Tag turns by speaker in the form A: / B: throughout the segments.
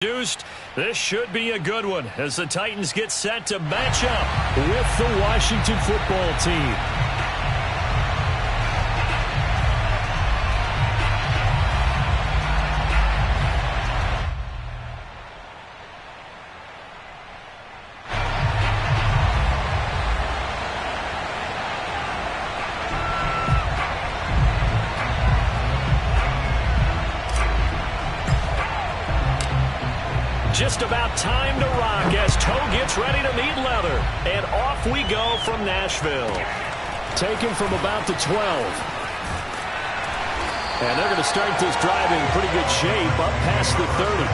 A: This should be a good one as the Titans get set to match up with the Washington football team. Just about time to rock as Toe gets ready to meet leather. And off we go from Nashville. Taken from about the 12. And they're going to start this drive in pretty good shape up past the 30.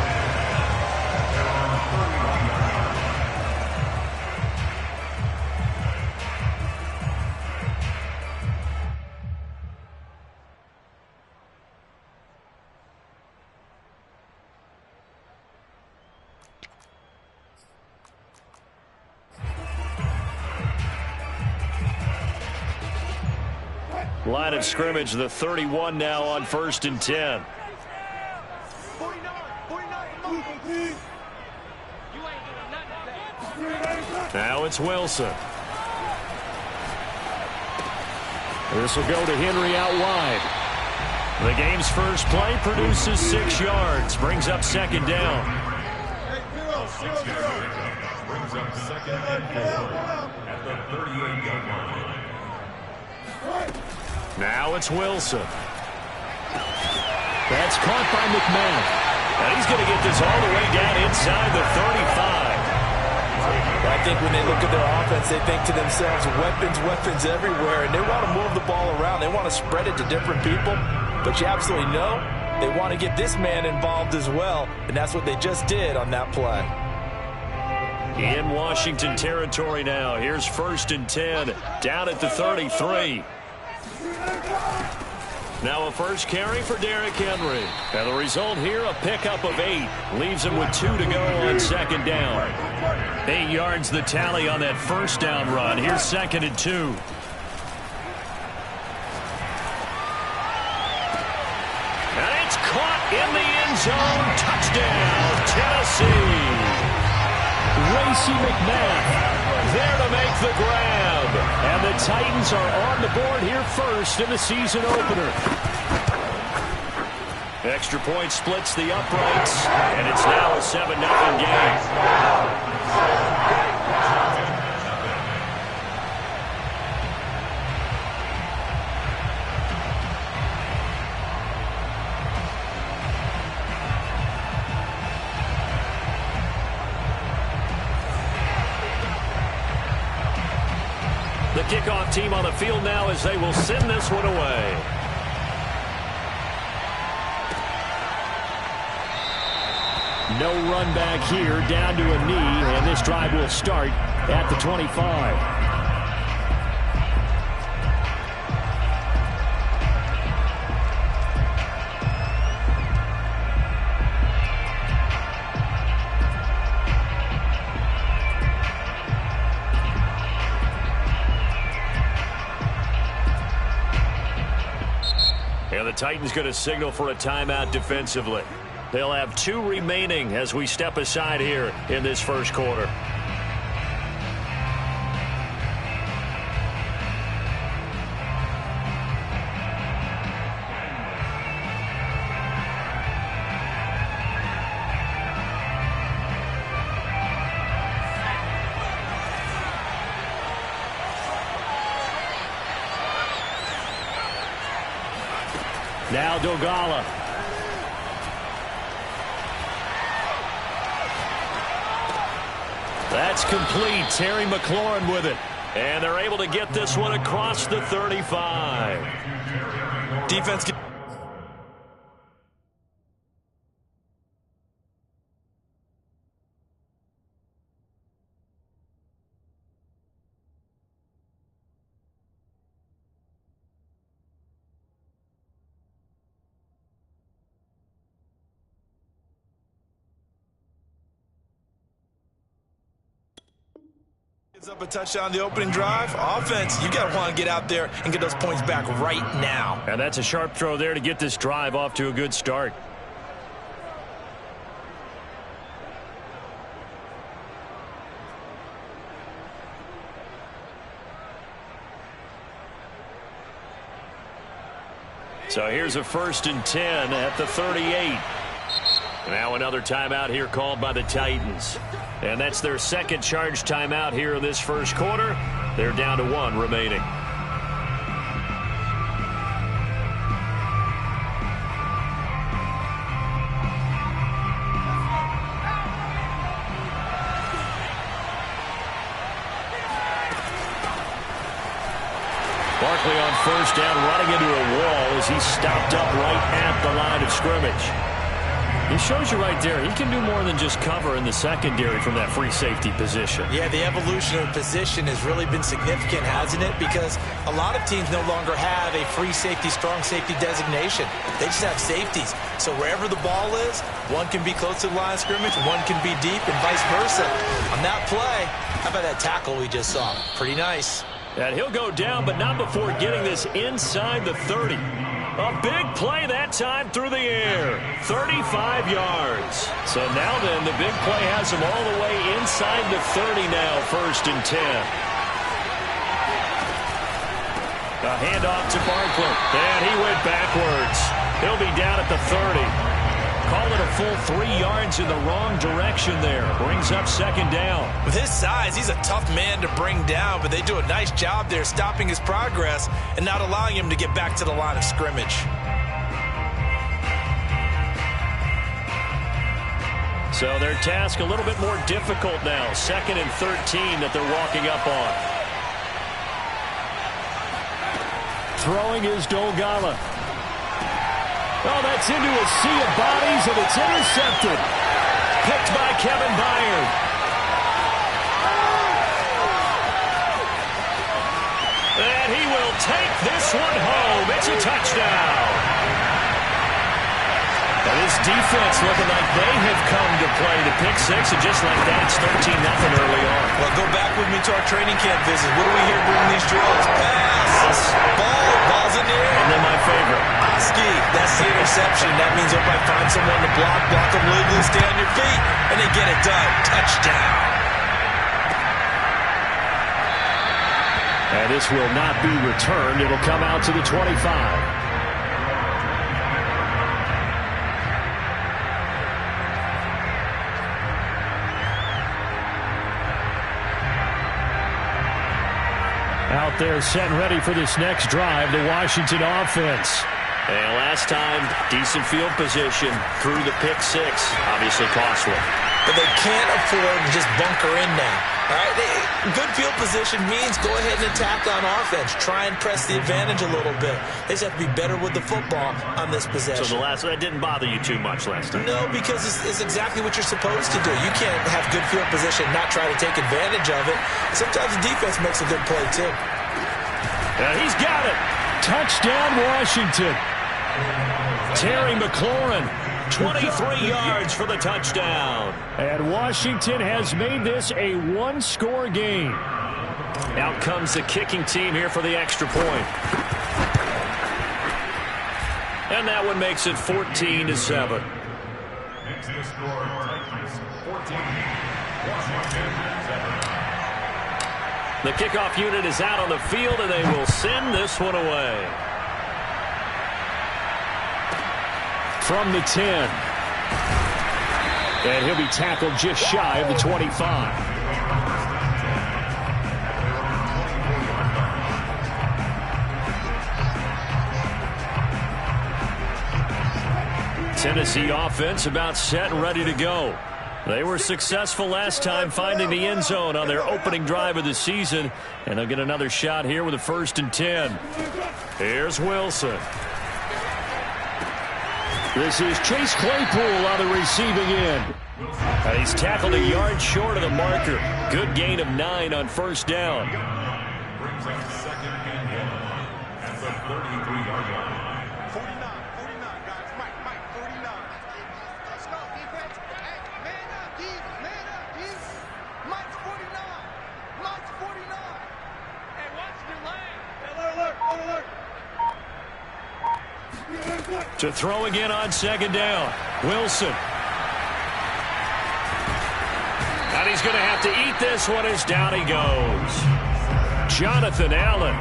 A: Line of scrimmage, the 31 now on 1st and 10. Now it's Wilson. This will go to Henry out wide. The game's first play produces 6 yards. Brings up 2nd down.
B: Brings up 2nd and 4 at the 38-yard line.
A: Now it's Wilson. That's caught by McMahon. And he's going to get this all the way down inside the 35.
C: I think when they look at their offense, they think to themselves, weapons everywhere. And they want to move the ball around. They want to spread it to different people. But you absolutely know they want to get this man involved as well. And that's what they just did on that play.
A: In Washington territory now. Here's 1st and 10. Down at the 33. Now a first carry for Derrick Henry. And the result here, a pickup of 8. Leaves him with 2 to go on 2nd down. 8 yards the tally on that 1st down run. Here's 2nd and 2. And it's caught in the end zone. Touchdown, Tennessee. Racey McMath there to make the grab. And the Titans are on the board here first in the season opener. Extra point splits the uprights, and it's now a 7-0 game. The kickoff team on the field now as they will send this one away. No run back here, down to a knee, and this drive will start at the 25. And the Titans going to signal for a timeout defensively. They'll have 2 remaining as we step aside here in this first quarter. Now Dogala. That's complete. Terry McLaurin with it. And they're able to get this one across the 35.
C: Defense. Up a touchdown the opening drive. Offense, you got to want to get out there and get those points back right now.
A: And that's a sharp throw there to get this drive off to a good start. So here's a 1st and 10 at the 38. Now another timeout here called by the Titans. And that's their second charge timeout here in this first quarter. They're down to 1 remaining. Barkley on 1st down, running into a wall as he stopped up right at the line of scrimmage. He shows you right there, he can do more than just cover in the secondary from that free safety position. Yeah, the evolution of position has really been significant, hasn't it? Because a lot of teams no longer have a free safety, strong safety designation. They just have safeties. So wherever the ball is, one can be close to the line of scrimmage, one can be deep, and vice versa. On that play, how about that tackle we just saw? Pretty nice. And he'll go down, but not before getting this inside the 30. A big play that time through the air. 35 yards. So now then, the big play has him all the way inside the 30 now, 1st and 10. A handoff to Barkley. And he went backwards. He'll be down at the 30. Call it a full 3 yards in the wrong direction there. Brings up 2nd down. With his size, he's a tough man to bring down, but they do a nice job there stopping his progress and not allowing him to get back to the line of scrimmage. So their task a little bit more difficult now. 2nd and 13 that they're walking up on. Throwing is Dolgala. Oh, that's into a sea of bodies, and it's intercepted. Picked by Kevin Byard. And he will take this one home. It's a touchdown. And this defense looking like they have come to play the pick 6, and just like that, it's 13-0 early on. Well, go back with me to our training camp visit. What do we hear during these drills? Pass. Ball's in the air. And then my favorite. Oski. That's the interception. That means they'll probably find someone to block them legally, stay on your feet, and they get it done. Touchdown. And this will not be returned. It'll come out to the 25. Out there set and ready for this next drive, the Washington offense. And last time, decent field position through the pick 6. Obviously costly. But they can't afford to just bunker in now. All right, good field position means go ahead and attack on offense. Try and press the advantage a little bit. They just have to be better with the football on this possession. So that didn't bother you too much last time? No, because it's exactly what you're supposed to do. You can't have good field position and not try to take advantage of it. Sometimes the defense makes a good play, too. He's got it. Touchdown, Washington. Terry McLaurin, 23 yards for the touchdown. And Washington has made this a one-score game. Out comes the kicking team here for the extra point. And that one makes it 14-7.
B: Next to score, Titans 14, Washington 7.
A: The kickoff unit is out on the field, and they will send this one away. From the 10. And he'll be tackled just shy of the 25. Tennessee offense about set and ready to go. They were successful last time finding the end zone on their opening drive of the season, and they'll get another shot here with a 1st and 10. Here's Wilson. This is Chase Claypool on the receiving end. And he's tackled a yard short of the marker. Good gain of 9 on 1st down.
B: Brings up 2nd and 1 at the 33-yard line.
D: 49, guys. Mike, 49. Let's go, defense. Hey, man up, D. Mike's 49. Hey, watch the lane. Alert.
A: To throw again on 2nd down. Wilson. And he's going to have to eat this one as down he goes. Jonathan Allen.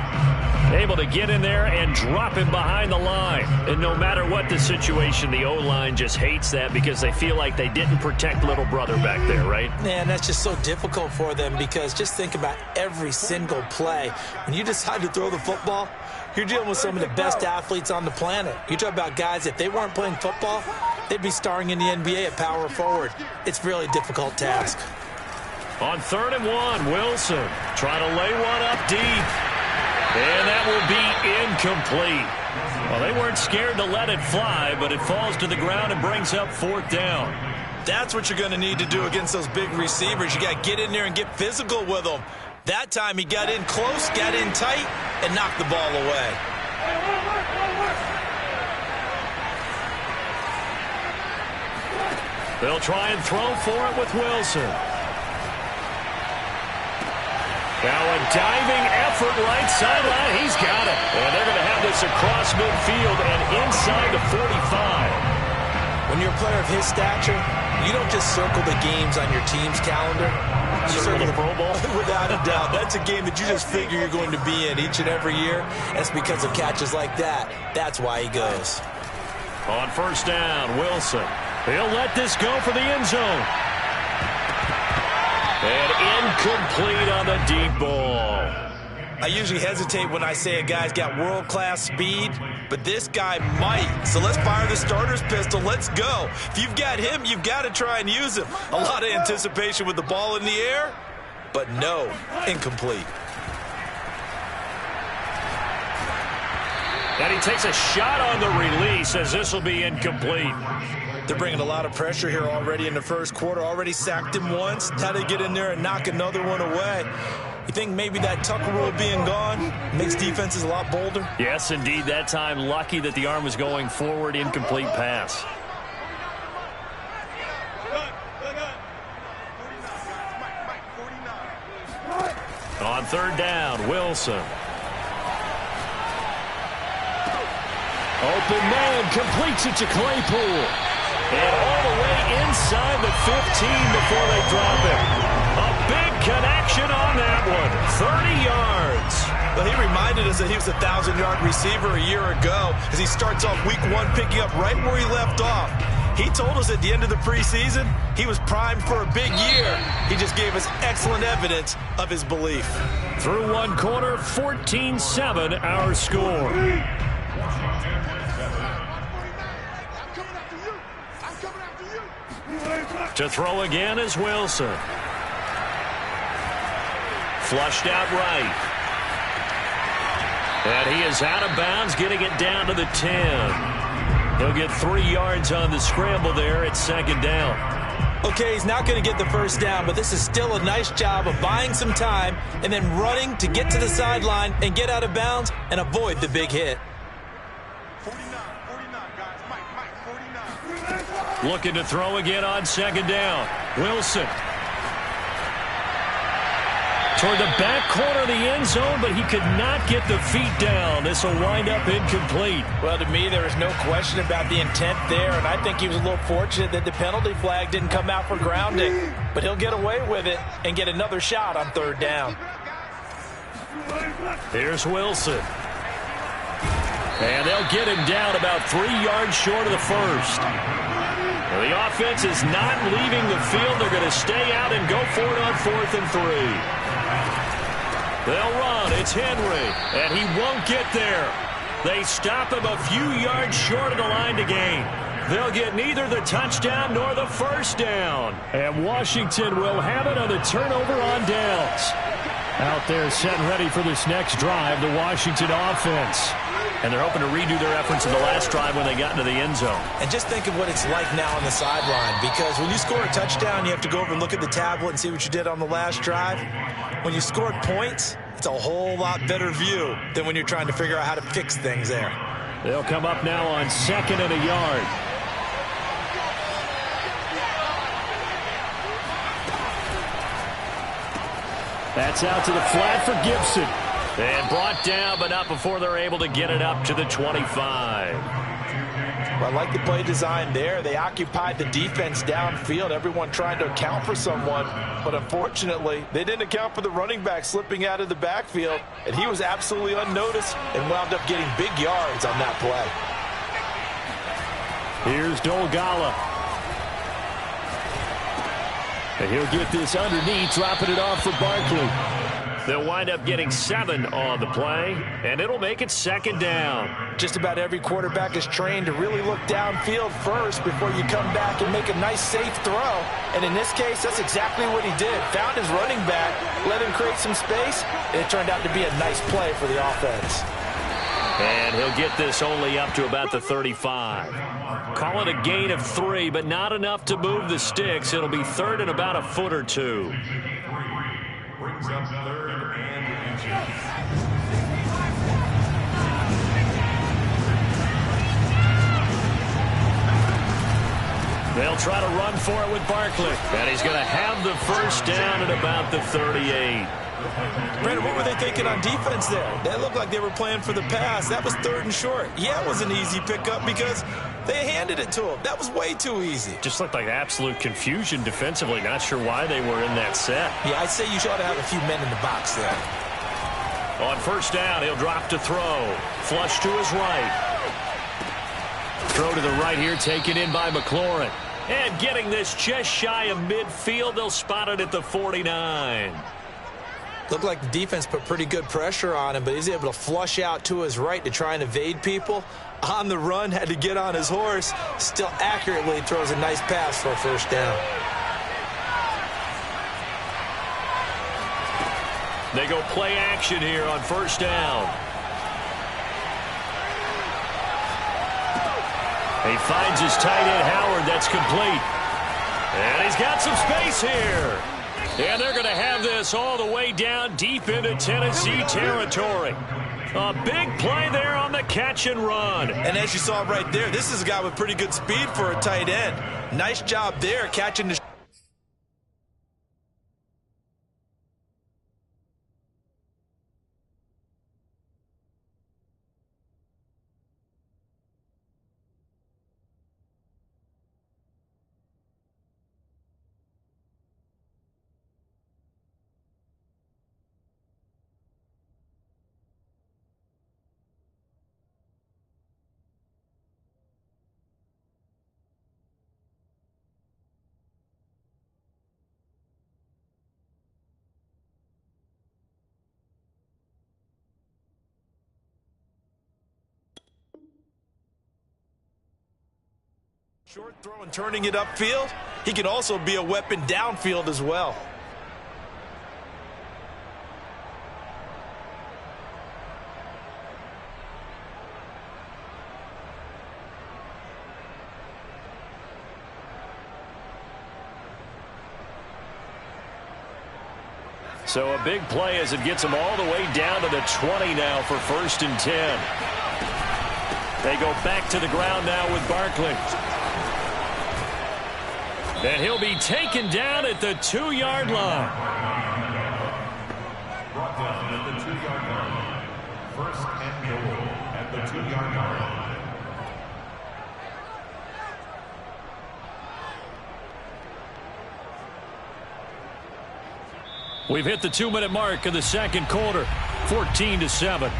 A: Able to get in there and drop him behind the line. And no matter what the situation, the O-line just hates that because they feel like they didn't protect little brother back there, right?
C: Man, that's just so difficult for them because just think about every single play. When you decide to throw the football, you're dealing with some of the best athletes on the planet. You talk about guys, if they weren't playing football, they'd be starring in the NBA at power forward. It's a really difficult task.
A: On 3rd and 1, Wilson trying to lay one up deep. And that will be incomplete. Well, they weren't scared to let it fly, but it falls to the ground and brings up 4th down.
C: That's what you're going to need to do against those big receivers. You got to get in there and get physical with them. That time he got in close, got in tight, and knocked the ball away.
A: They'll try and throw for it with Wilson. Now a diving effort right sideline. He's got it. And they're going to have this across midfield and inside the 45.
C: When you're a player of his stature, you don't just circle the games on your team's calendar. You circle the Pro Bowl. Without a doubt. That's a game that you just figure you're going to be in each and every year. That's because of catches like that. That's why he goes.
A: On 1st down, Wilson. He'll let this go for the end zone. And incomplete on the deep ball.
C: I usually hesitate when I say a guy's got world-class speed, but this guy might. So let's fire the starter's pistol. Let's go. If you've got him, you've got to try and use him. A lot of anticipation with the ball in the air, but no, incomplete.
A: And he takes a shot on the release as this will be incomplete.
C: They're bringing a lot of pressure here already in the first quarter. Already sacked him once. Now they get in there and knock another one away. You think maybe that Tucker rule being gone makes defenses a lot bolder?
A: Yes, indeed. That time, lucky that the arm was going forward. Incomplete pass. On 3rd down, Wilson. Open man, completes it to Claypool. And all the way inside the 15 before they drop it. A big connection on that one. 30 yards.
C: Well, he reminded us that he was a 1,000-yard receiver a year ago as he starts off week 1 picking up right where he left off. He told us at the end of the preseason he was primed for a big year. He just gave us excellent evidence of his belief.
A: Through 1 quarter, 14-7 our score. To throw again is Wilson. Flushed out right. And he is out of bounds, getting it down to the 10. He'll get 3 yards on the scramble there at 2nd down.
C: Okay, he's not going to get the 1st down, but this is still a nice job of buying some time and then running to get to the sideline and get out of bounds and avoid the big hit.
D: 49, guys. Mike, 49.
A: Looking to throw again on 2nd down. Wilson. Toward the back corner of the end zone, but he could not get the feet down. This will wind up incomplete.
C: Well, to me, there is no question about the intent there, and I think he was a little fortunate that the penalty flag didn't come out for grounding. But he'll get away with it and get another shot on 3rd down.
A: Here's Wilson. And they'll get him down about 3 yards short of the 1st. Well, the offense is not leaving the field. They're going to stay out and go for it on 4th and 3. They'll run. It's Henry. And he won't get there. They stop him a few yards short of the line to gain. They'll get neither the touchdown nor the 1st down. And Washington will have it on the turnover on downs. Out there set and ready for this next drive, the Washington offense. And they're hoping to redo their efforts in the last drive when they got into the end zone.
C: And just think of what it's like now on the sideline, because when you score a touchdown, you have to go over and look at the tablet and see what you did on the last drive. When you scored points, it's a whole lot better view than when you're trying to figure out how to fix things there.
A: They'll come up now on 2nd and a yard. That's out to the flat for Gibson. And brought down, but not before they're able to get it up to the 25.
C: I like the play design there. They occupied the defense downfield, everyone trying to account for someone. But unfortunately, they didn't account for the running back slipping out of the backfield, and he was absolutely unnoticed and wound up getting big yards on that play.
A: Here's Dolgala. And he'll get this underneath, dropping it off for Barkley. They'll wind up getting 7 on the play, and it'll make it 2nd down.
C: Just about every quarterback is trained to really look downfield first before you come back and make a nice, safe throw. And in this case, that's exactly what he did. Found his running back, let him create some space, and it turned out to be a nice play for the offense.
A: And he'll get this only up to about the 35. Call it a gain of 3, but not enough to move the sticks. It'll be 3rd and about a foot or 2.
B: Brings up 3rd and inches.
A: They'll try to run for it with Barkley. And he's going to have the 1st down at about the 38.
C: Brandon, what were they thinking on defense there? They looked like they were playing for the pass. That was 3rd and short. Yeah, it was an easy pickup because they handed it to him. That was way too easy.
A: Just looked like absolute confusion defensively. Not sure why they were in that set.
C: Yeah, I'd say you ought to have a few men in the box there.
A: On 1st down, he'll drop to throw. Flush to his right. Throw to the right here, taken in by McLaurin. And getting this just shy of midfield, they'll spot it at the 49.
C: Looked like the defense put pretty good pressure on him, but he's able to flush out to his right to try and evade people. On the run, had to get on his horse. Still accurately throws a nice pass for a 1st down.
A: They go play action here on 1st down. He finds his tight end, Howard. That's complete. And he's got some space here. And they're going to have this all the way down deep into Tennessee territory. A big play there on the catch and run.
C: And as you saw right there, this is a guy with pretty good speed for a tight end. Nice job there catching the short throw and turning it upfield. He can also be a weapon downfield as well.
A: So a big play as it gets them all the way down to the 20 now for 1st and 10. They go back to the ground now with Barkley. And he'll be taken down at the 2-yard line.
B: Brought down at the 2-yard line. 1st and goal at the 2-yard line.
A: We've hit the 2-minute mark of the 2nd quarter. 14-7.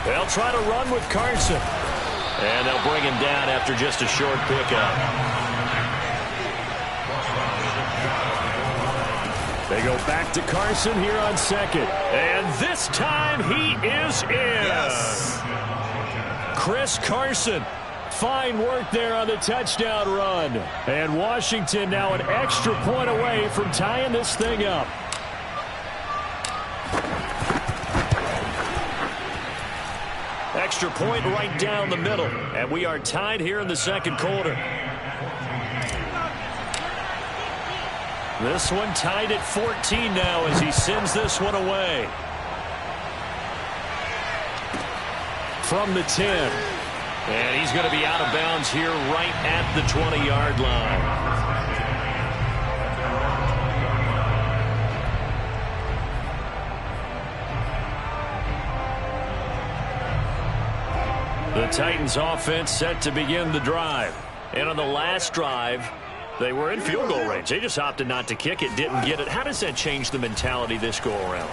A: They'll try to run with Carson. And they'll bring him down after just a short pickup. They go back to Carson here on 2nd. And this time he is in.
C: Yes.
A: Chris Carson. Fine work there on the touchdown run. And Washington now an extra point away from tying this thing up. Extra point right down the middle. And we are tied here in the 2nd quarter. This one tied at 14 now as he sends this one away. From the 10. And he's going to be out of bounds here right at the 20-yard line. The Titans offense set to begin the drive. And on the last drive, they were in field goal range. They just opted not to kick it, didn't get it. How does that change the mentality this go around?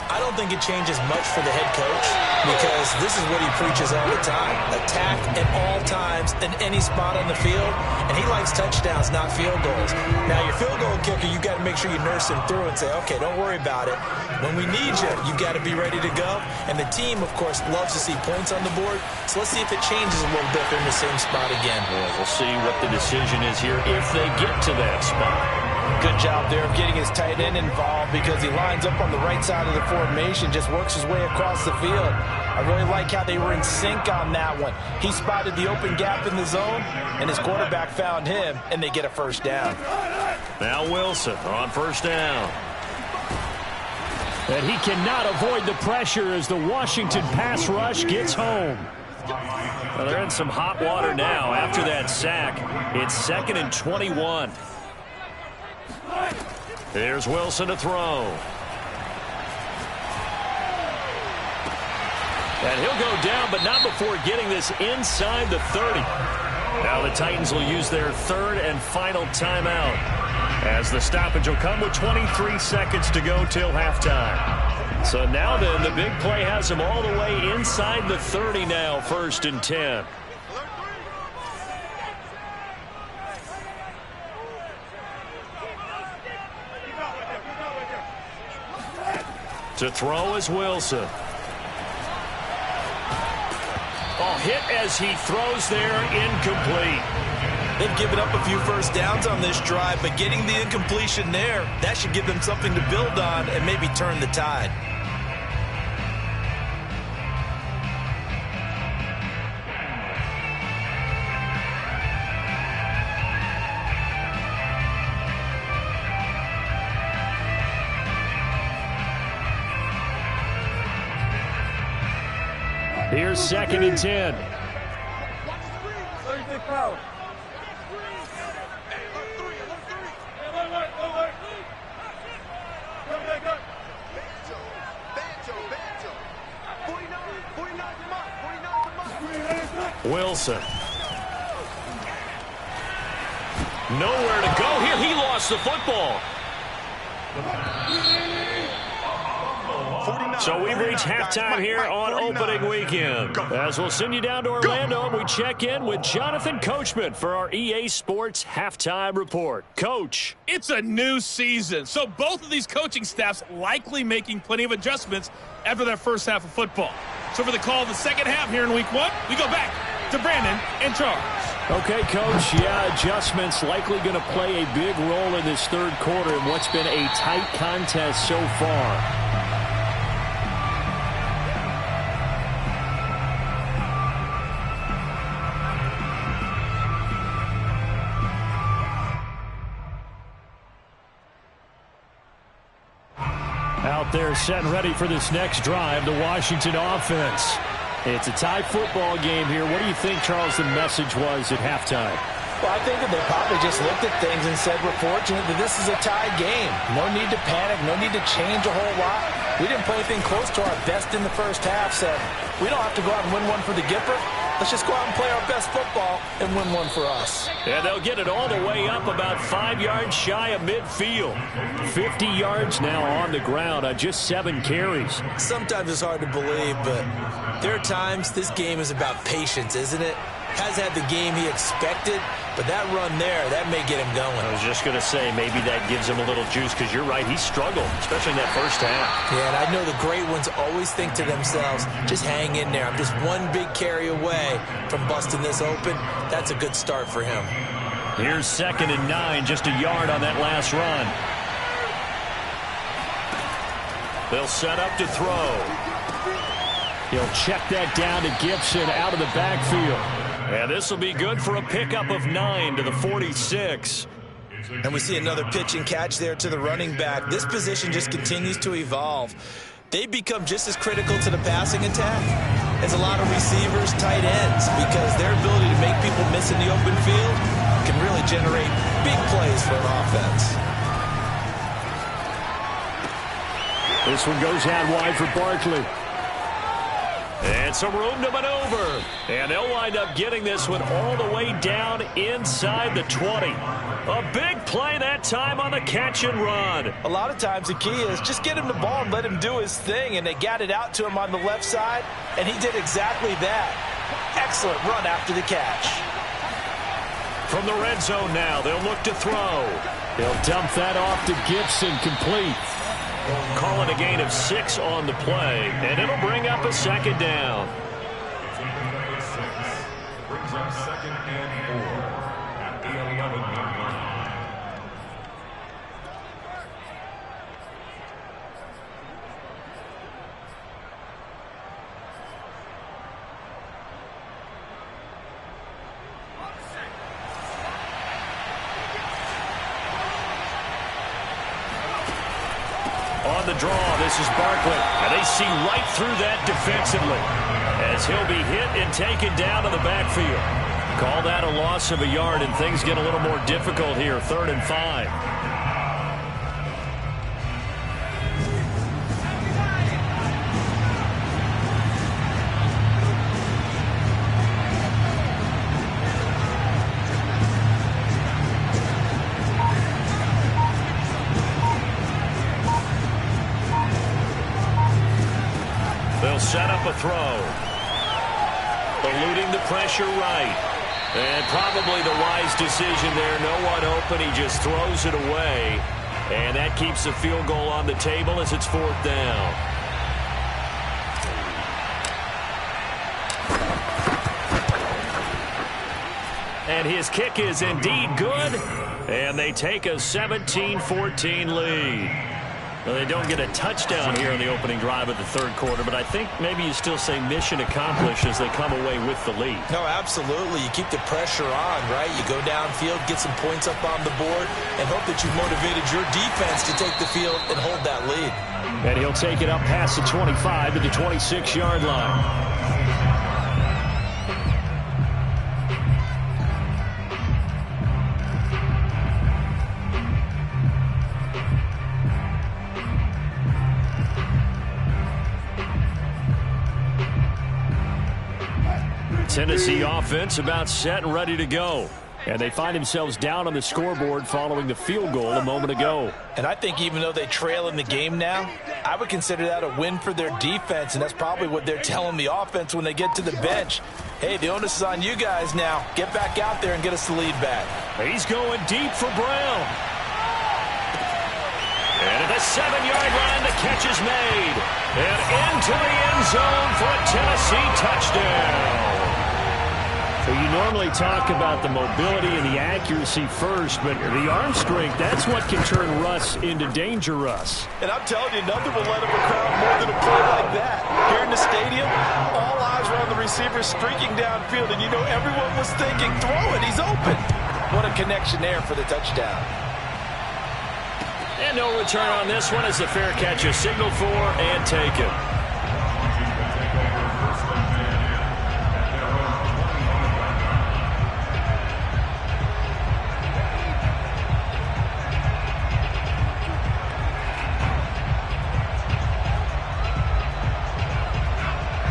C: I don't think it changes much for the head coach because this is what he preaches all the time. Attack at all times in any spot on the field, and he likes touchdowns, not field goals. Now, your field goal kicker, you got to make sure you nurse him through and say, okay, don't worry about it. When we need you, you got to be ready to go. And the team, of course, loves to see points on the board, so let's see if it changes a little bit if they're in the same spot again.
A: Well, we'll see what the decision is here if they get to that spot.
C: Good job there of getting his tight end involved because he lines up on the right side of the formation, just works his way across the field. I really like how they were in sync on that one. He spotted the open gap in the zone, and his quarterback found him, and they get a first down.
A: Now Wilson on first down.
E: And he cannot avoid the pressure as the Washington pass rush gets home.
A: Well, they're in some hot water now after that sack. It's 2nd and 21. Here's Wilson to throw. And he'll go down, but not before getting this inside the 30. Now the Titans will use their third and final timeout, as the stoppage will come with 23 seconds to go till halftime. So now then, the big play has them all the way inside the 30 now, 1st and 10. To throw is Wilson. Oh, hit as he throws there, incomplete.
C: They've given up a few first downs on this drive, but getting the incompletion there, that should give them something to build on and maybe turn the tide.
E: Here's 2nd and 10.
A: Wilson. Nowhere to go here. He lost the football. So we've reached halftime here on opening weekend. As we'll send you down to Orlando, and we check in with Jonathan Coachman for our EA Sports Halftime Report. Coach.
F: It's a new season, so both of these coaching staffs likely making plenty of adjustments after their first half of football. So for the call of the second half here in week 1, we go back to Brandon and Charles.
E: Okay, Coach, yeah, adjustments likely going to play a big role in this third quarter in what's been a tight contest so far. Out there set and ready for this next drive, the Washington offense. It's a tie football game here. What do you think, Charles, the message was at halftime?
C: Well, I think that they probably just looked at things and said, we're fortunate that this is a tie game. No need to panic, no need to change a whole lot. We didn't play anything close to our best in the first half, so we don't have to go out and win one for the Gipper. Let's just go out and play our best football and win one for us.
A: And they'll get it all the way up about 5 yards shy of midfield. 50 yards now on the ground on just 7 carries.
C: Sometimes it's hard to believe, but there are times this game is about patience, isn't it? Has had the game he expected, but that run there, that may get him going.
A: I was just going to say, maybe that gives him a little juice, because you're right, he struggled, especially in that first half.
C: Yeah, and I know the great ones always think to themselves, just hang in there. I'm just one big carry away from busting this open. That's a good start for him.
A: Here's 2nd and 9, just a yard on that last run. They'll set up to throw.
E: He'll check that down to Gibson out of the backfield.
A: And this will be good for a pickup of 9 to the 46.
C: And we see another pitch and catch there to the running back. This position just continues to evolve. They become just as critical to the passing attack as a lot of receivers, tight ends, because their ability to make people miss in the open field can really generate big plays for an offense.
E: This one goes out wide for Barkley.
A: And And some room to maneuver. And they'll wind up getting this one all the way down inside the 20. A big play that time on the catch and run.
C: A lot of times the key is just get him the ball and let him do his thing. And they got it out to him on the left side, and he did exactly that. Excellent run after the catch.
A: From the red zone now, they'll look to throw.
E: He'll dump that off to Gibson, complete.
A: Calling a gain of 6 on the play, and it'll bring up a second down.
B: Number 6 brings up 2nd and 4 at the 11-yard line.
A: On the draw, this is Barkley, and they see right through that defensively as he'll be hit and taken down to the backfield. Call that a loss of a yard, and things get a little more difficult here, 3rd and 5. Set up a throw. Eluding the pressure right. And probably the wise decision there. No one open. He just throws it away. And that keeps the field goal on the table as it's 4th down. And his kick is indeed good. And they take a 17-14 lead. Well, they don't get a touchdown here in the opening drive of the 3rd quarter, but I think maybe you still say mission accomplished as they come away with the lead.
C: No, absolutely. You keep the pressure on, right? You go downfield, get some points up on the board, and hope that you've motivated your defense to take the field and hold that lead.
E: And he'll take it up past the 25 to the 26-yard line. Tennessee offense about set and ready to go. And they find themselves down on the scoreboard following the field goal a moment ago.
C: And I think even though they trail in the game now, I would consider that a win for their defense, and that's probably what they're telling the offense when they get to the bench. Hey, the onus is on you guys now. Get back out there and get us the lead back.
A: He's going deep for Brown. And at the 7-yard line, the catch is made. And into the end zone for a Tennessee touchdown.
E: So you normally talk about the mobility and the accuracy first, but the arm strength, that's what can turn Russ into danger Russ.
C: And I'm telling you, nothing will let up a crowd more than a play like that. Here in the stadium, all eyes were on the receiver streaking downfield, and you know everyone was thinking, throw it, he's open. What a connection there for the touchdown.
A: And no return on this one as the fair catch is signaled for and taken.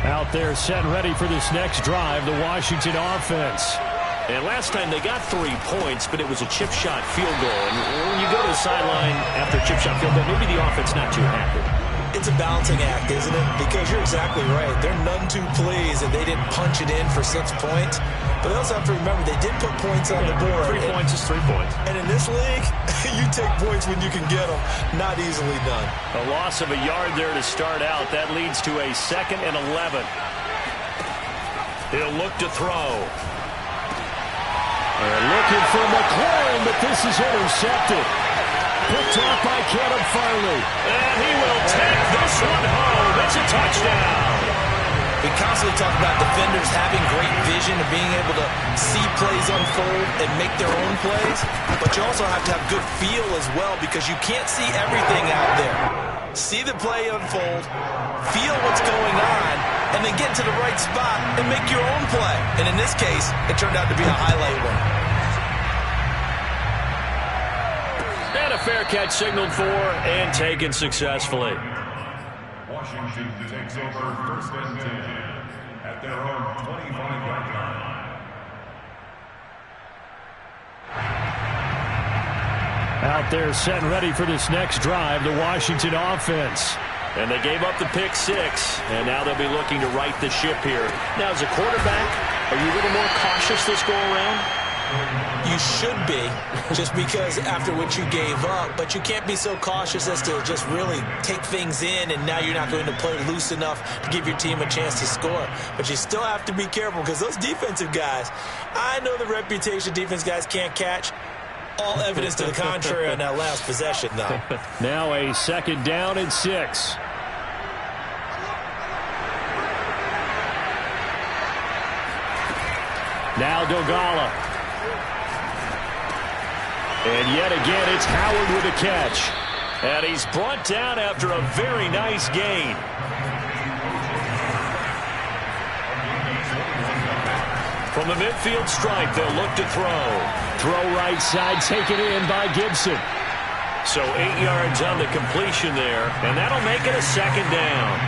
E: Out there set and ready for this next drive, the Washington offense.
A: And last time they got 3 points, but it was a chip shot field goal. And when you go to the sideline after a chip shot field goal, maybe the offense not too happy.
C: It's a balancing act, isn't it? Because you're exactly right. They're none too pleased that they didn't punch it in for 6 points. But they also have to remember they did put points on the board.
A: 3 points is 3 points.
C: And in this league, you take points when you can get them. Not easily done.
A: A loss of a yard there to start out. That leads to a 2nd and 11. He'll look to throw.
E: They're looking for McLaurin, but this is intercepted. Picked off by Caleb Farley.
A: And he will take this one home. It's a touchdown.
C: We constantly talk about defenders having great vision and being able to see plays unfold and make their own plays. But you also have to have good feel as well because you can't see everything out there. See the play unfold, feel what's going on, and then get to the right spot and make your own play. And in this case, it turned out to be a highlight one.
A: And a fair catch signaled for and taken successfully.
B: Washington takes over 1st and 10 at their own 25-yard line.
E: Out there set and ready for this next drive, the Washington offense.
A: And they gave up the pick six, and now they'll be looking to right the ship here. Now, as a quarterback, are you a little more cautious this go-around?
C: You should be, just because after what you gave up, but you can't be so cautious as to just really take things in, and now you're not going to play loose enough to give your team a chance to score. But you still have to be careful, because those defensive guys, I know the reputation defense guys can't catch. All evidence to the contrary on that last possession, though.
E: Now a 2nd down and 6. Now Dogala. And yet again, it's Howard with a catch.
A: And he's brought down after a very nice gain. From the midfield stripe, they'll look to throw.
E: Throw right side, taken in by Gibson.
A: So 8 yards on the completion there, and that'll make it a 2nd down.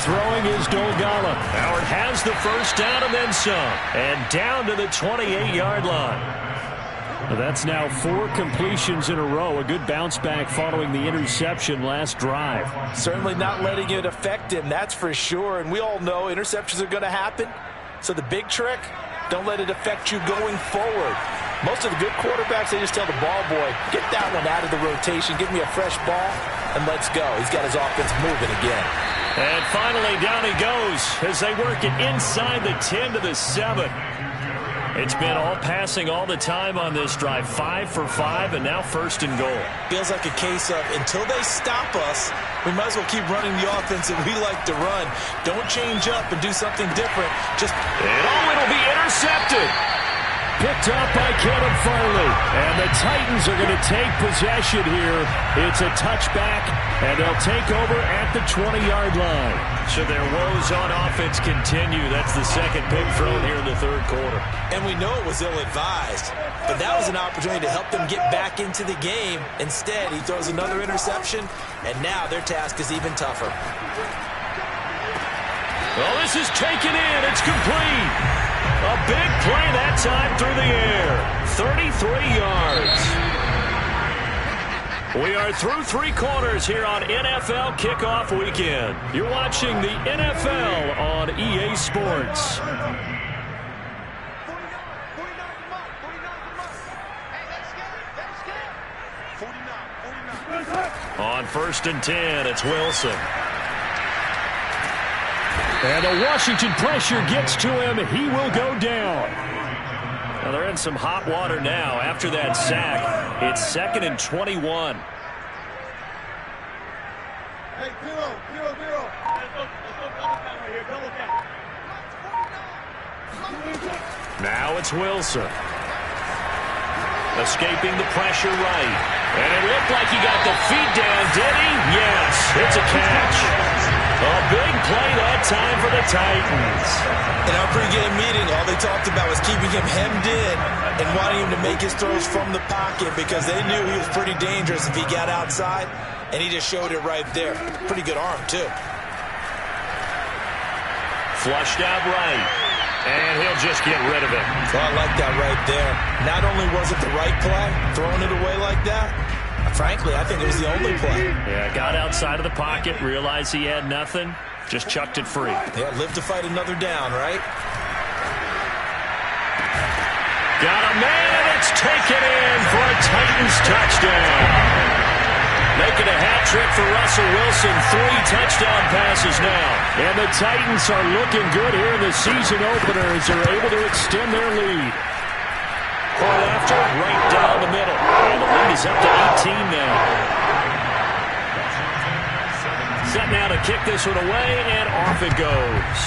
E: Throwing is Dogala.
A: Howard has the first down and then some. And down to the 28-yard line.
E: Well, that's now 4 completions in a row. A good bounce back following the interception last drive.
C: Certainly not letting it affect him, that's for sure. And we all know interceptions are going to happen. So the big trick, don't let it affect you going forward. Most of the good quarterbacks, they just tell the ball boy, get that one out of the rotation, give me a fresh ball, and let's go. He's got his offense moving again.
A: And finally, down he goes as they work it inside the 10 to the 7. It's been all passing all the time on this drive. 5 for 5, and now 1st and goal.
C: Feels like a case of until they stop us, we might as well keep running the offense that we like to run. Don't change up and do something different.
A: It'll be intercepted.
E: Picked up by Caleb Farley. And the Titans are going to take possession here. It's a touchback, and they'll take over at the 20-yard line.
A: So their woes on offense continue. That's the 2nd pick thrown here in the 3rd quarter.
C: And we know it was ill-advised, but that was an opportunity to help them get back into the game. Instead, he throws another interception, and now their task is even tougher.
A: Well, this is taken in. It's complete. A big play that time through the air. 33 yards. We are through 3 quarters here on NFL Kickoff Weekend. You're watching the NFL on EA Sports. On 1st and 10, it's Wilson.
E: And the Washington pressure gets to him. He will go down.
A: Well, they're in some hot water now after that sack. It's 2nd and 21.
D: Hey, zero.
A: Now it's Wilson. Escaping the pressure right. And it looked like he got the feet down, did he? Yes, it's a catch. A big play that time for the Titans.
C: In our pregame meeting, all they talked about was keeping him hemmed in and wanting him to make his throws from the pocket because they knew he was pretty dangerous if he got outside, and he just showed it right there. Pretty good arm, too.
A: Flushed out right, and he'll just get rid of it.
C: Well, I like that right there. Not only was it the right play, throwing it away like that, frankly, I think it was the only play.
A: Yeah, got outside of the pocket, realized he had nothing, just chucked it free.
C: Yeah, live to fight another down, right?
A: Got a man, it's taken in for a Titans touchdown. Making a hat trick for Russell Wilson, 3 touchdown passes now.
E: And the Titans are looking good here in the season opener as they're able to extend their lead.
A: Caught after, right down the middle. And the lead is up to 18 now. Set now to kick this one away, and off it goes.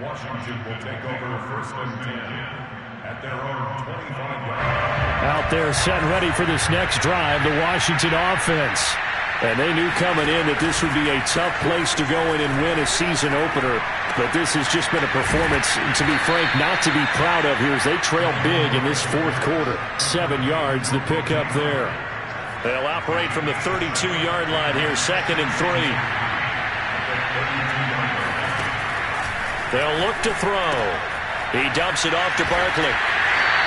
B: Washington will take over 1st and 10 at their own 25-yard line.
E: Out there set ready for this next drive, the Washington offense. And they knew coming in that this would be a tough place to go in and win a season opener. But this has just been a performance, to be frank, not to be proud of here as they trail big in this fourth quarter. 7 yards, the pickup there. They'll operate from the 32-yard line here, 2nd and 3. They'll look to throw. He dumps it off to Barkley.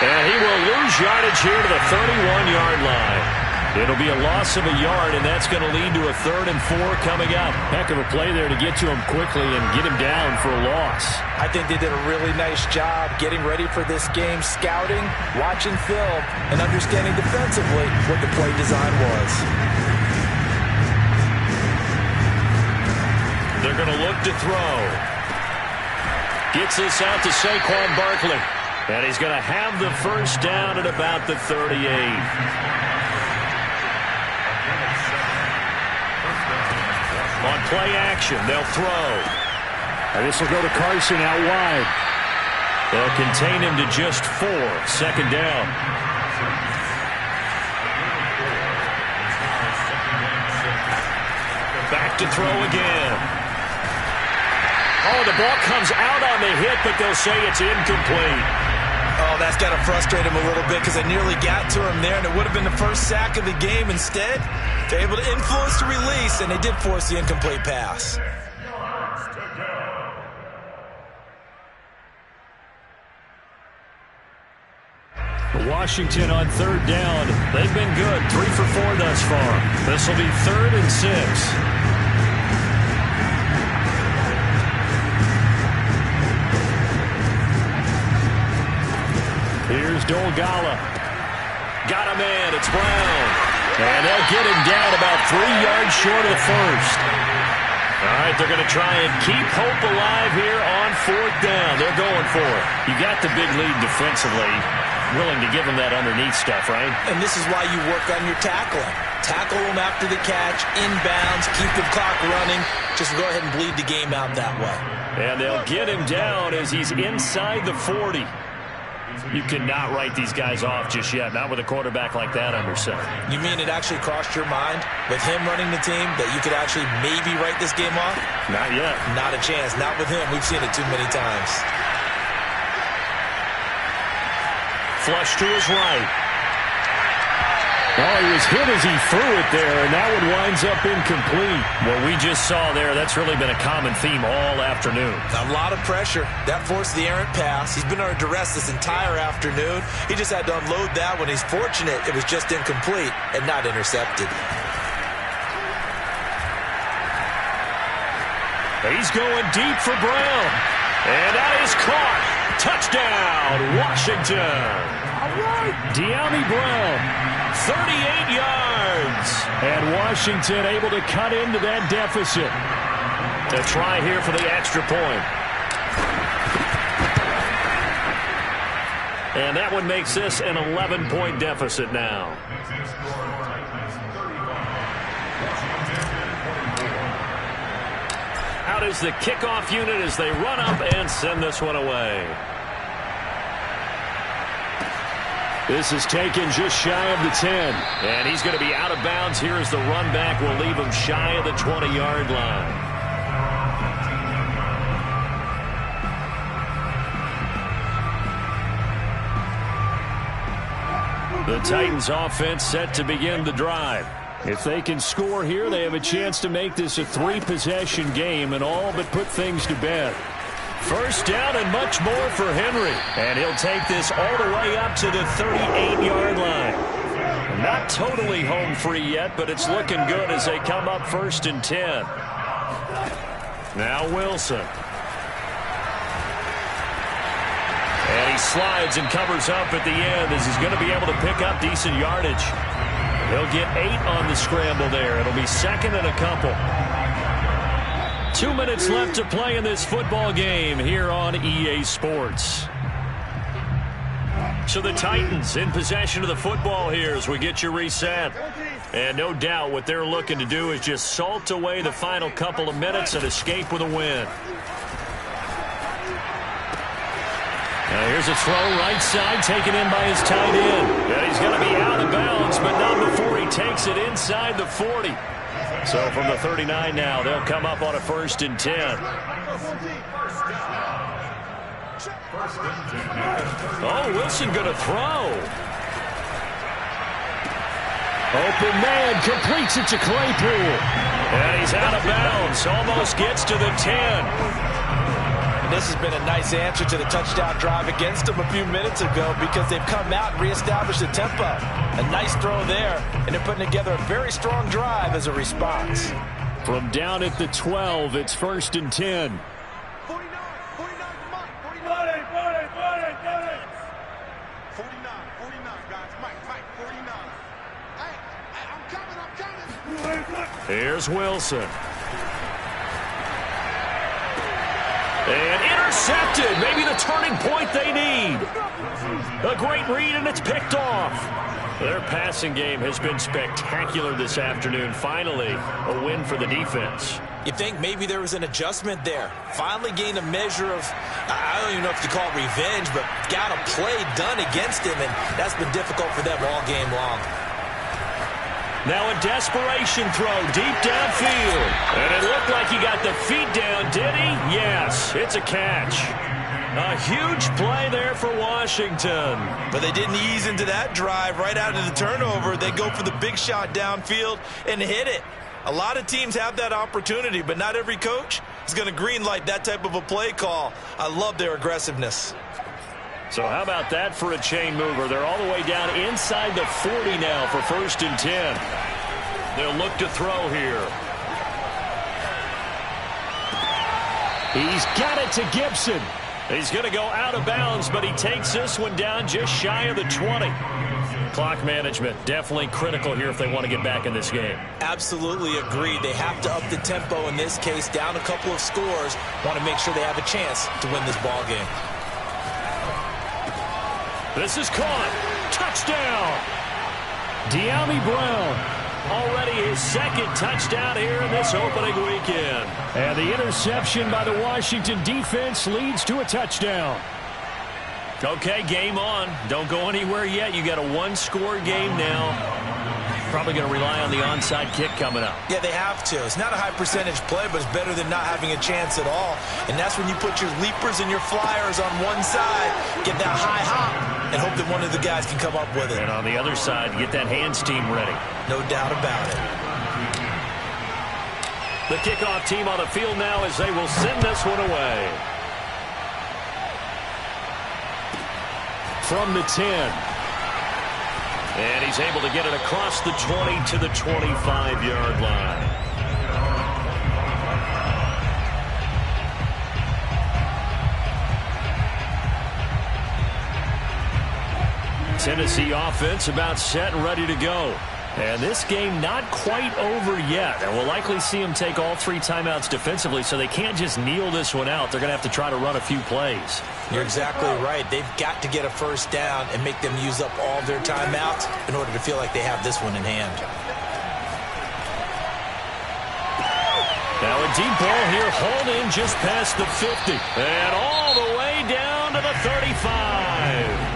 E: And he will lose yardage here to the 31-yard line. It'll be a loss of a yard, and that's going to lead to a 3rd and 4 coming up. Heck of a play there to get to him quickly and get him down for a loss.
C: I think they did a really nice job getting ready for this game, scouting, watching film, and understanding defensively what the play design was.
E: They're going to look to throw. Gets this out to Saquon Barkley. And he's going to have the first down at about the 38. On play action, they'll throw. And this will go to Carson out wide. They'll contain him to just 4. 2nd down. Back to throw again. Oh, the ball comes out on the hit, but they'll say it's incomplete.
C: Oh, that's got to frustrate him a little bit because they nearly got to him there, and it would have been the first sack of the game. Instead, they're able to influence the release, and they did force the incomplete pass.
E: Washington on 3rd down. They've been good. 3 for 4 thus far. This will be 3rd and 6. Here's Dolgala. Got a man. It's Brown. And they'll get him down about 3 yards short of the first. All right, they're going to try and keep hope alive here on 4th down. They're going for it. You got the big lead defensively. Willing to give them that underneath stuff, right?
C: And this is why you work on your tackling. Tackle them after the catch, inbounds, keep the clock running. Just go ahead and bleed the game out that way.
E: And they'll get him down as he's inside the 40. You cannot write these guys off just yet, not with a quarterback like that under center.
C: You mean it actually crossed your mind with him running the team that you could actually maybe write this game off?
E: Not yet.
C: Not a chance. Not with him. We've seen it too many times.
E: Flush to his right. Oh, he was hit as he threw it there, and that one winds up incomplete. What we just saw there, that's really been a common theme all afternoon.
C: A lot of pressure. That forced the errant pass. He's been under duress this entire afternoon. He just had to unload that one. He's fortunate it was just incomplete and not intercepted.
E: He's going deep for Brown. And that is caught. Touchdown, Washington. All right. De'Ami Brown, 38 yards. And Washington able to cut into that deficit. To try here for the extra point. And that one makes this an 11-point deficit now. Out is the kickoff unit as they run up and send this one away. This is taken just shy of the 10. And he's going to be out of bounds here as the run back will leave him shy of the 20-yard line. The Titans offense set to begin the drive. If they can score here, they have a chance to make this a 3-possession game and all but put things to bed. First down and much more for Henry. And he'll take this all the way up to the 38-yard line. Not totally home free yet, but it's looking good as they come up 1st and 10. Now Wilson. And he slides and covers up at the end as he's going to be able to pick up decent yardage. He'll get 8 on the scramble there. It'll be 2nd and a couple. 2 minutes left to play in this football game here on EA Sports. So the Titans in possession of the football here as we get you reset. And no doubt what they're looking to do is just salt away the final couple of minutes and escape with a win. Now here's a throw right side taken in by his tight end. And he's going to be out of bounds, but not before he takes it inside the 40. So from the 39 now, they'll come up on a 1st and 10. Oh, Wilson going to throw. Open man, completes it to Claypool. And he's out of bounds, almost gets to the 10.
C: And this has been a nice answer to the touchdown drive against them a few minutes ago because they've come out and reestablished the tempo. A nice throw there, and they're putting together a very strong drive as a response.
E: From down at the 12, it's 1st and 10.
D: 49, guys. Mike, 49. Hey, I'm coming.
E: Here's Wilson. And intercepted. Maybe the turning point they need. A great read, and it's picked off. Their passing game has been spectacular this afternoon. Finally, a win for the defense.
C: You think maybe there was an adjustment there. Finally gained a measure of, I don't even know if you call it revenge, but got a play done against him, and that's been difficult for them all game long.
E: Now a desperation throw deep downfield. And it looked like he got the feet down, did he? Yes, it's a catch. A huge play there for Washington.
C: But they didn't ease into that drive right out of the turnover. They go for the big shot downfield and hit it. A lot of teams have that opportunity, but not every coach is going to green light that type of a play call. I love their aggressiveness.
E: So how about that for a chain mover? They're all the way down inside the 40 now for 1st and 10. They'll look to throw here. He's got it to Gibson. He's going to go out of bounds, but he takes this one down just shy of the 20. Clock management definitely critical here if they want to get back in this game.
C: Absolutely agreed. They have to up the tempo in this case, down a couple of scores. Want to make sure they have a chance to win this ball game.
E: This is caught. Touchdown. De'Ami Brown. Already his 2nd touchdown here in this opening weekend. And the interception by the Washington defense leads to a touchdown. Okay, game on. Don't go anywhere yet. You got a 1-score game now. Probably going to rely on the onside kick coming up.
C: Yeah, they have to. It's not a high percentage play, but it's better than not having a chance at all. And that's when you put your leapers and your flyers on one side, get that high hop, and hope that one of the guys can come up with it.
E: And on the other side, get that hands team ready.
C: No doubt about it.
E: The kickoff team on the field now as they will send this one away. From the 10. And he's able to get it across the 20 to the 25-yard line. Tennessee offense about set and ready to go. And this game not quite over yet. And we'll likely see them take all 3 timeouts defensively, so they can't just kneel this one out. They're going to have to try to run a few plays.
C: You're exactly right. They've got to get a 1st down and make them use up all their timeouts in order to feel like they have this one in hand.
E: Now a deep ball here, hauled in just past the 50. And all the way down to the 35.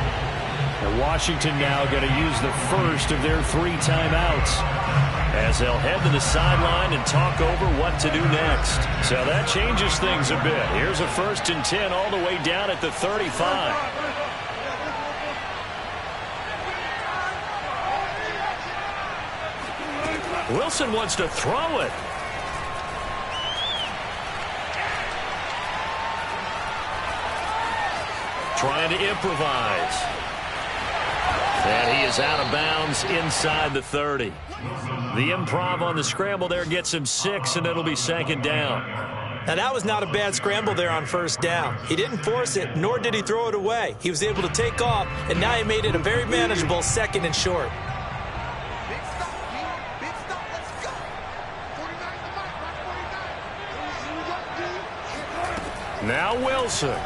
E: And Washington now going to use the 1st of their 3 timeouts as they'll head to the sideline and talk over what to do next. So that changes things a bit. Here's a 1st and 10 all the way down at the 35. Wilson wants to throw it. Trying to improvise. And he is out of bounds inside the 30. The improv on the scramble there gets him 6, and it'll be 2nd down.
C: Now, that was not a bad scramble there on 1st down. He didn't force it, nor did he throw it away. He was able to take off, and now he made it a very manageable 2nd and short.
D: Big stop, D. Big stop. Let's go. 49 to Mike. 49.
E: Now Wilson.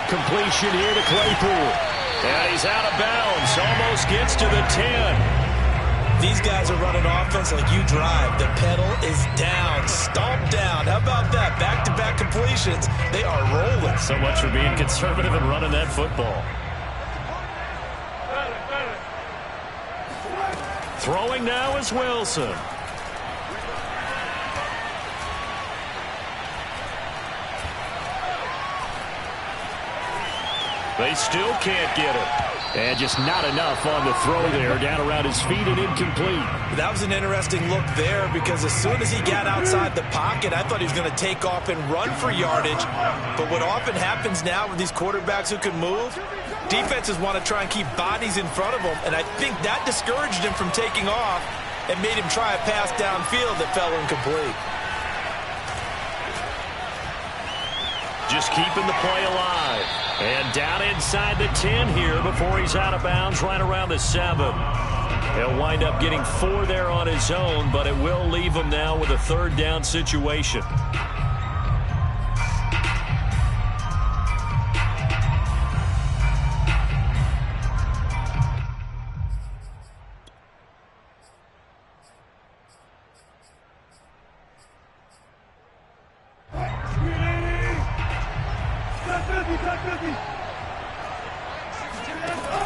E: Completion here to Claypool. And he's out of bounds. Almost gets to the 10.
C: These guys are running offense like you drive. The pedal is down. Stomp down. How about that? Back-to-back completions. They are rolling.
E: So much for being conservative and running that football. Throwing now is Wilson. They still can't get it. And just not enough on the throw there. Down around his feet and incomplete.
C: That was an interesting look there because as soon as he got outside the pocket, I thought he was going to take off and run for yardage. But what often happens now with these quarterbacks who can move, defenses want to try and keep bodies in front of them. And I think that discouraged him from taking off and made him try a pass downfield that fell incomplete.
E: Just keeping the play alive. And down inside the 10 here before he's out of bounds right around the 7. He'll wind up getting 4 there on his own, but it will leave him now with a 3rd down situation.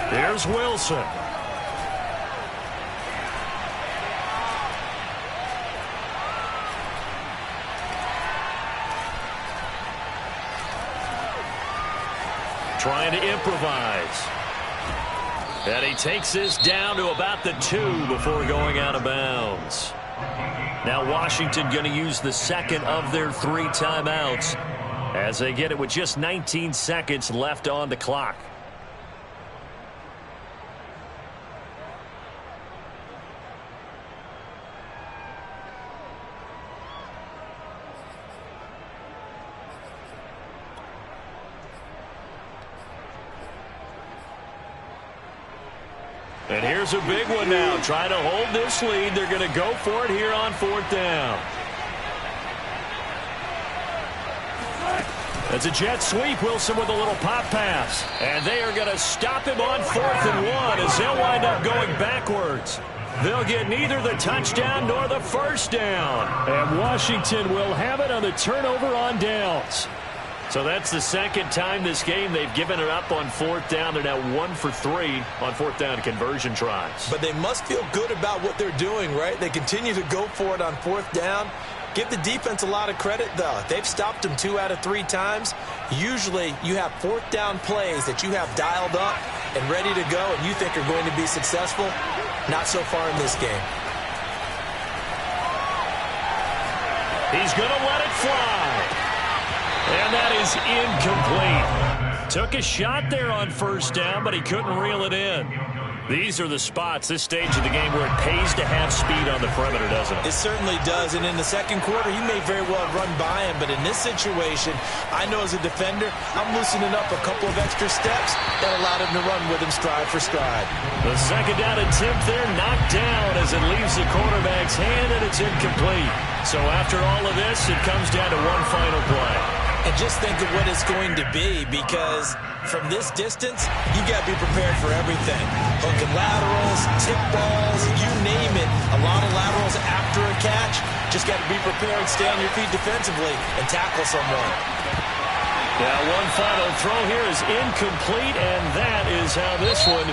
E: Here's Wilson. Trying to improvise. And he takes this down to about the 2 before going out of bounds. Now Washington going to use the second of their 3 timeouts as they get it with just 19 seconds left on the clock. And here's a big one now. Trying to hold this lead. They're going to go for it here on 4th down. That's a jet sweep. Wilson with a little pop pass. And they are going to stop him on 4th and 1 as they'll wind up going backwards. They'll get neither the touchdown nor the 1st down. And Washington will have it on the turnover on downs. So that's the 2nd time this game they've given it up on 4th down. They're now 1 for 3 on 4th down conversion tries.
C: But they must feel good about what they're doing, right? They continue to go for it on 4th down. Give the defense a lot of credit, though. They've stopped them 2 out of 3 times. Usually you have 4th down plays that you have dialed up and ready to go and you think are going to be successful. Not so far in this game.
E: He's going to let it fly. And that is incomplete. Took a shot there on 1st down, but he couldn't reel it in. These are the spots, this stage of the game, where it pays to have speed on the perimeter, doesn't it?
C: It certainly does. And in the 2nd quarter, he may very well run by him. But in this situation, I know as a defender, I'm loosening up a couple of extra steps that allowed him to run with him stride for stride.
E: The 2nd down attempt there knocked down as it leaves the quarterback's hand, and it's incomplete. So after all of this, it comes down to one final play.
C: And just think of what it's going to be, because from this distance, you got to be prepared for everything. Hook and laterals, tip balls, you name it. A lot of laterals after a catch. Just got to be prepared, stay on your feet defensively, and tackle someone.
E: Now one final throw here is incomplete, and that is how this one